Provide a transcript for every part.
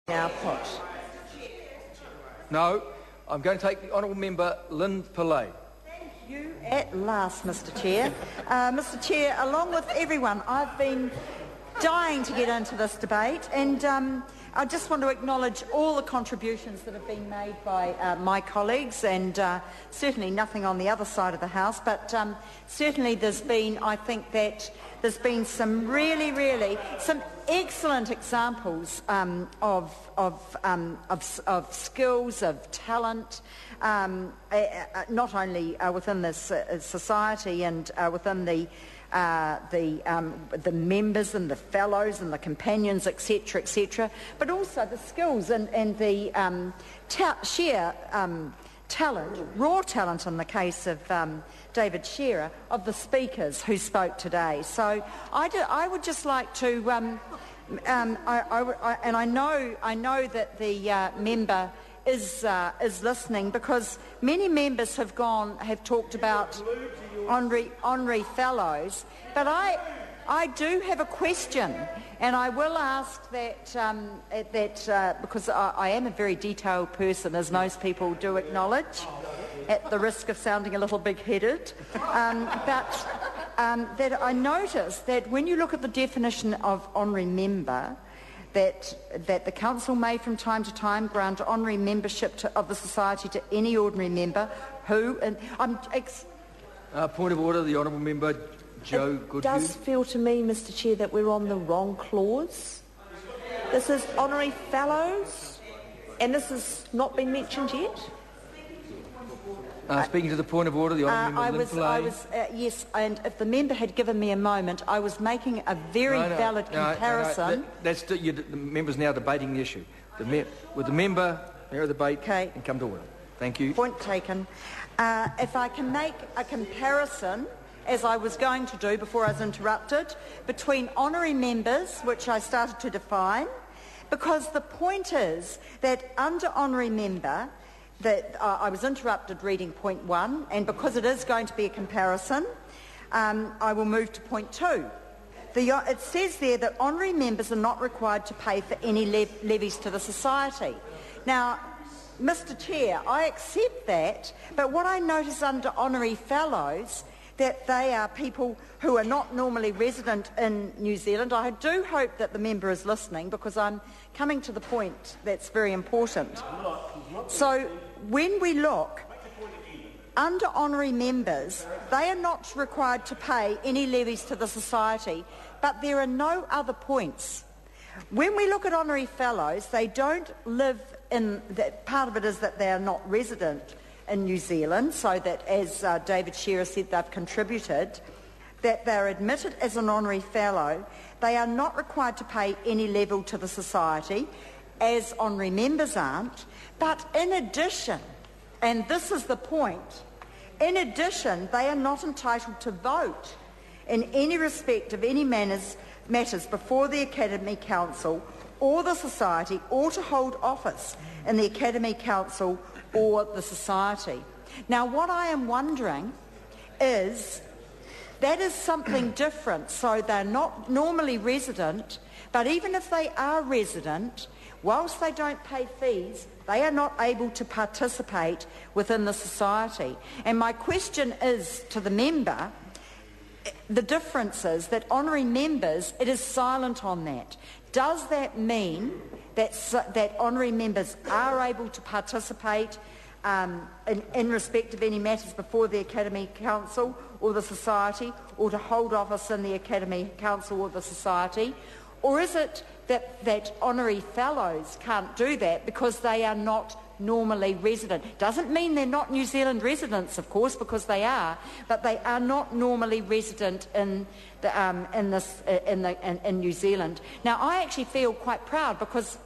Now put. No, I'm going to take the Honourable Member Lynn Pillay. Thank you at last, Mr Chair. Mr Chair, along with everyone, I've been dying to get into this debate, and I just want to acknowledge all the contributions that have been made by my colleagues, and certainly nothing on the other side of the House, but certainly I think that there's been some some excellent examples of skills, of talent, not only within this society and within the members and the fellows and the companions, etc., but also the skills and the sheer talent, raw talent in the case of David Shearer, of the speakers who spoke today. So I would just like to, and I know that the member is listening, because many members have talked about honorary fellows, but I do have a question, and I will ask that because I am a very detailed person, as most people do acknowledge, at the risk of sounding a little big-headed, but that I notice that when you look at the definition of honorary member, that the Council may from time to time grant honorary membership of the Society to any ordinary member who... Point of order, the Honourable Member Joe Goodhue. It does feel to me, Mr Chair, that we're on the wrong clause. This is honorary fellows, and this has not been mentioned yet. Speaking to the point of order, the Honourable Member Lynn Pillay. Yes, and if the member had given me a moment, I was making a very valid comparison. The member's now debating the issue. Would the member narrow the debate and come to order? Thank you. Point taken. If I can make a comparison, as I was going to do before I was interrupted, between honorary members, which I started to define, because the point is that under honorary member, that I was interrupted reading point 1, and because it is going to be a comparison, I will move to point 2. It says there that honorary members are not required to pay for any levies to the Society. Now, Mr Chair, I accept that, but what I notice under honorary fellows, that they are people who are not normally resident in New Zealand. I do hope that the member is listening, because I'm coming to the point that's very important. So when we look under honorary members, they are not required to pay any levies to the Society, but there are no other points. When we look at honorary fellows, they don't live in... Part of it is that they are not resident in New Zealand, so that, as David Shearer said, they've contributed, that they're admitted as an honorary fellow. They are not required to pay any levy to the Society, as honorary members aren't, but in addition, and this is the point, in addition, they are not entitled to vote in any respect of any matters before the Academy Council or the Society, or to hold office in the Academy Council or the Society. Now, what I am wondering is, that is something different. So they're not normally resident, but even if they are resident, whilst they don't pay fees, they are not able to participate within the Society. And my question is to the member, the difference is that honorary members, it is silent on that. Does that mean that honorary members are able to participate in respect of any matters before the Academy Council or the Society, or to hold office in the Academy Council or the Society? Or is it that honorary fellows can't do that because they are not normally resident? Doesn't mean they're not New Zealand residents, of course, because they are, but they are not normally resident in New Zealand. Now, I actually feel quite proud, because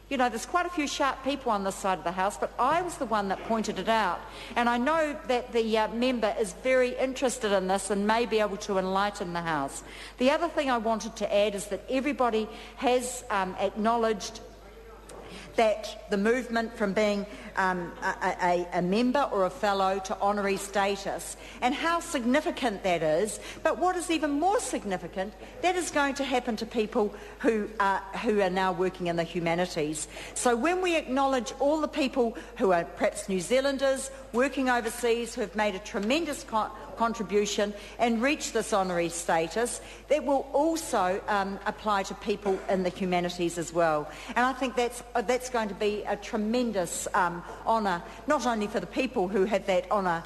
you know, there's quite a few sharp people on this side of the House, but I was the one that pointed it out. And I know that the member is very interested in this and may be able to enlighten the House. The other thing I wanted to add is that everybody has acknowledged that the movement from being a member or a fellow to honorary status, and how significant that is. But what is even more significant, that is going to happen to people who are now working in the humanities. So when we acknowledge all the people who are perhaps New Zealanders working overseas who have made a tremendous contribution and reach this honorary status, that will also apply to people in the humanities as well. And I think that's going to be a tremendous honour, not only for the people who have that honour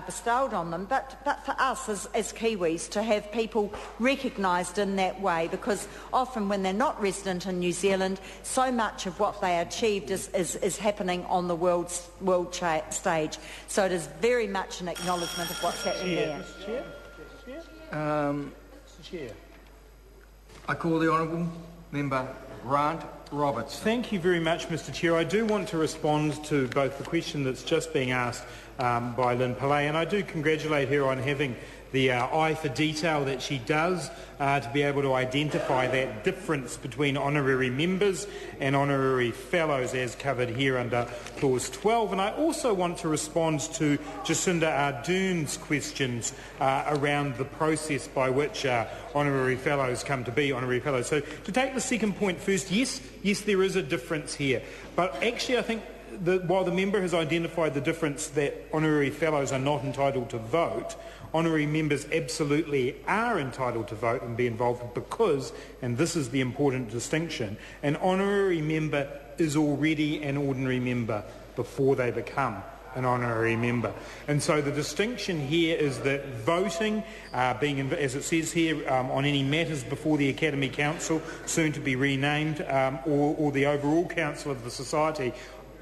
bestowed on them, but for us as Kiwis to have people recognised in that way, because often when they're not resident in New Zealand, so much of what they achieved is happening on the world stage. So it is very much an acknowledgement of what's happening there. Mr. Chair? Mr. Chair. I call the Honourable Member Grant Roberts. Thank you very much, Mr. Chair. I do want to respond to both the question that's just being asked by Lynn Pillay, and I do congratulate her on having the eye for detail that she does to be able to identify that difference between honorary members and honorary fellows as covered here under Clause 12. And I also want to respond to Jacinda Ardern's questions around the process by which honorary fellows come to be honorary fellows. So to take the second point first, yes, there is a difference here. But actually I think while the member has identified the difference that honorary fellows are not entitled to vote, honorary members absolutely are entitled to vote and be involved because, and this is the important distinction, an honorary member is already an ordinary member before they become an honorary member. And so the distinction here is that voting, as it says here, on any matters before the Academy Council, soon to be renamed, or the overall council of the Society,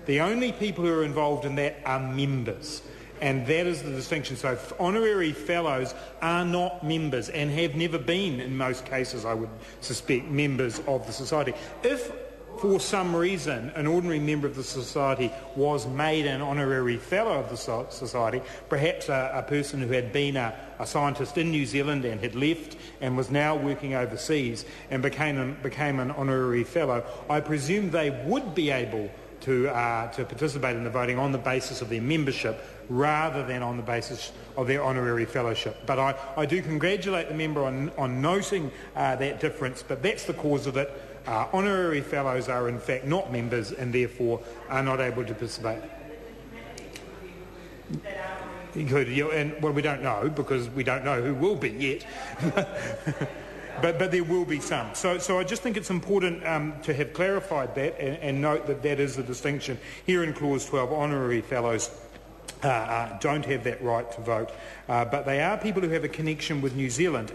the only people who are involved in that are members. And that is the distinction. So honorary fellows are not members and have never been, in most cases, I would suspect, members of the Society. If, for some reason, an ordinary member of the Society was made an honorary fellow of the Society, perhaps a person who had been a scientist in New Zealand and had left and was now working overseas and became an honorary fellow, I presume they would be able to participate in the voting on the basis of their membership rather than on the basis of their honorary fellowship. But I do congratulate the member on noting that difference, but that's the cause of it. Honorary fellows are in fact not members and therefore are not able to participate. Included, and well, we don't know because we don't know who will be yet. But there will be some. So I just think it's important to have clarified that and note that that is the distinction. Here in Clause 12, honorary fellows don't have that right to vote, but they are people who have a connection with New Zealand.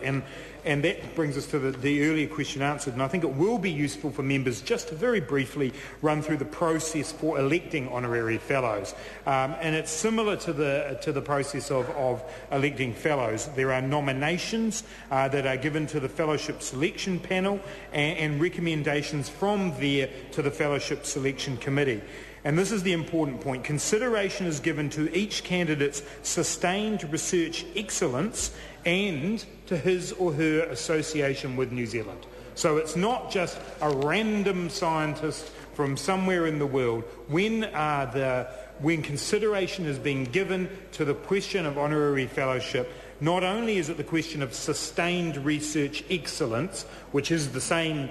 And that brings us to the earlier question answered, and I think it will be useful for members just to very briefly run through the process for electing honorary fellows. And it's similar to the process of electing fellows. There are nominations that are given to the Fellowship Selection Panel and recommendations from there to the Fellowship Selection Committee. And this is the important point. Consideration is given to each candidate's sustained research excellence and to his or her association with New Zealand. So it's not just a random scientist from somewhere in the world. When consideration is being given to the question of honorary fellowship, not only is it the question of sustained research excellence, which is the same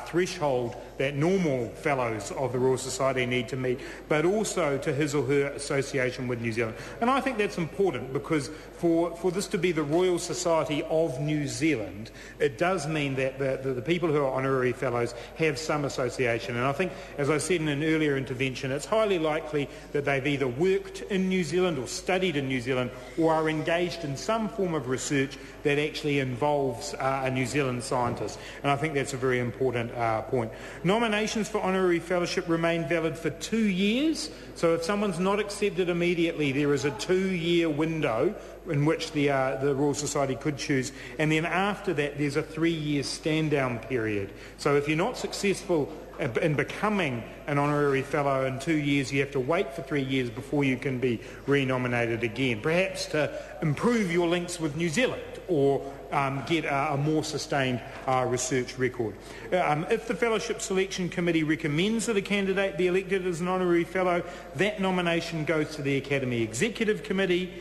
threshold that normal fellows of the Royal Society need to meet, but also to his or her association with New Zealand. And I think that's important because for this to be the Royal Society of New Zealand, it does mean that the people who are honorary fellows have some association. And I think, as I said in an earlier intervention, it's highly likely that they've either worked in New Zealand or studied in New Zealand or are engaged in some form of research that actually involves a New Zealand scientist. And I think that's a very important point. Nominations for honorary fellowship remain valid for 2 years. So if someone's not accepted immediately, there is a 2-year window in which the Royal Society could choose. And then after that, there's a 3-year stand-down period. So if you're not successful in becoming an honorary fellow in 2 years, you have to wait for 3 years before you can be renominated again, perhaps to improve your links with New Zealand or get a more sustained research record. If the Fellowship Selection Committee recommends that a candidate be elected as an honorary fellow, that nomination goes to the Academy Executive Committee,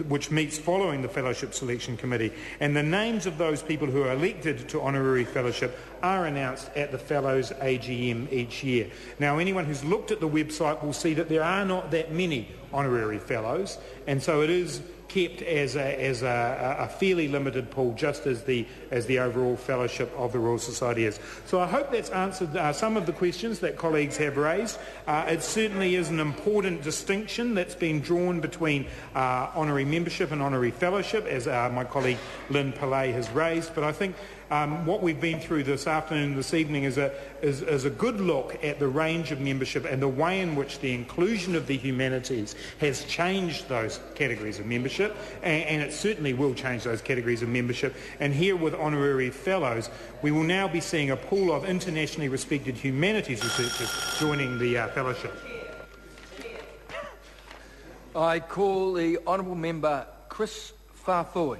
which meets following the Fellowship Selection Committee. And the names of those people who are elected to honorary fellowship are announced at the Fellows AGM each year. Now, anyone who's looked at the website will see that there are not that many honorary fellows, and so it is kept as a fairly limited pool, just as the overall fellowship of the Royal Society is. So I hope that's answered some of the questions that colleagues have raised. It certainly is an important distinction that's been drawn between honorary membership and honorary fellowship, as my colleague Lynn Pillay has raised. But I think what we've been through this afternoon, this evening, is a good look at the range of membership and the way in which the inclusion of the humanities has changed those categories of membership, and it certainly will change those categories of membership. And here with honorary fellows, we will now be seeing a pool of internationally respected humanities researchers joining the fellowship. I call the Honourable Member Chris Farfui.